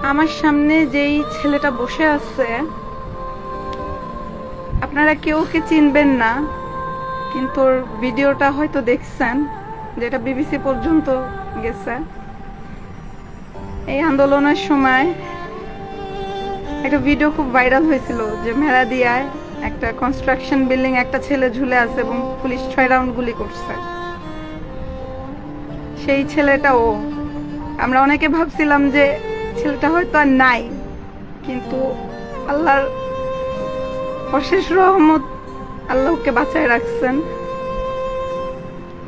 আমার সামনে যেই ছেলেটা বসে আছে আপনারা কেউ ওকে চিনবেন না, কিন্তু ওর ভিডিওটা হয়তো দেখছেন, যেটা বিবিসি পর্যন্ত গেছে। এই আন্দোলনের সময় একটা ভিডিও খুব ভাইরাল হয়েছিল যে মেরাদিয়ায় একটা কনস্ট্রাকশন বিল্ডিং একটা ছেলে ঝুলে আছে এবং পুলিশ 6 রাউন্ড গুলি করছে। সেই ছেলেটা ও। আমরা অনেকে ভাবছিলাম যে ছেলেটা হয়তো আর নাই, কিন্তু আল্লাহর অশেষ রহমত, আল্লাহ ওকে বাঁচায় রাখছেন।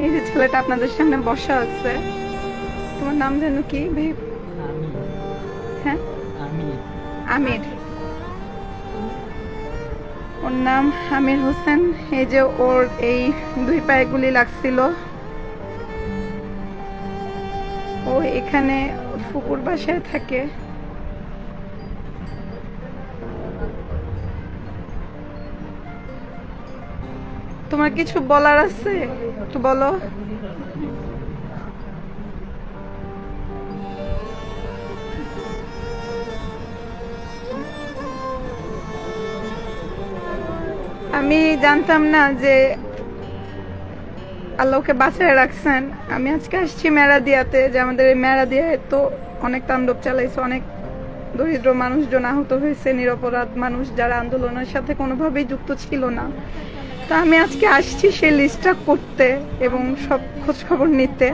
এই যে ছেলেটা আপনাদের সামনে বসা আছে, তোমার নাম যেন কি ভাই? হ্যাঁ, আমির। ওর নাম আমির হোসেন। এই যে ওর এই 2 পায়ে গুলি লাগছিল। ও এখানে ফুকুর বাসায় থাকে। তোমার কিছু বলার আছে? একটু বলো। আমি জানতাম না যে আল্লাহকে বাঁচায় রাখছেন। আমি আজকে আসছি মেরাদিয়াতে, যে আমাদের এই মেরাদিয়ায় তো অনেক তাণ্ডব চালাইছে, অনেক দরিদ্র মানুষজন আহত হয়েছে, নিরপরাধ মানুষ যারা আন্দোলনের সাথে কোনোভাবেই যুক্ত ছিল না। তো আমি আজকে আসছি সেই লিস্টটা করতে এবং সব খোঁজ খবর নিতে।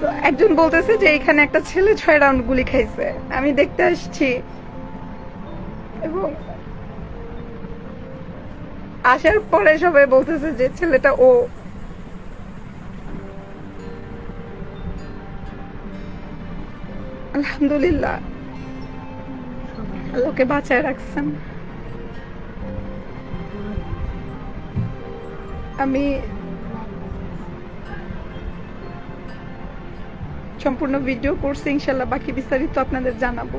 তো একজন বলতেছে যে এখানে একটা ছেলে 6 রাউন্ড গুলি খাইছে। আমি দেখতে আসছি এবং আসার পরে সবাই বলতেছে যে ছেলেটা ও। আলহামদুলিল্লাহ, আল্লাহকে বাঁচায় রাখছেন। আমি সম্পূর্ণ ভিডিও করছি, ইনশাল্লাহ বাকি বিস্তারিত আপনাদের জানাবো।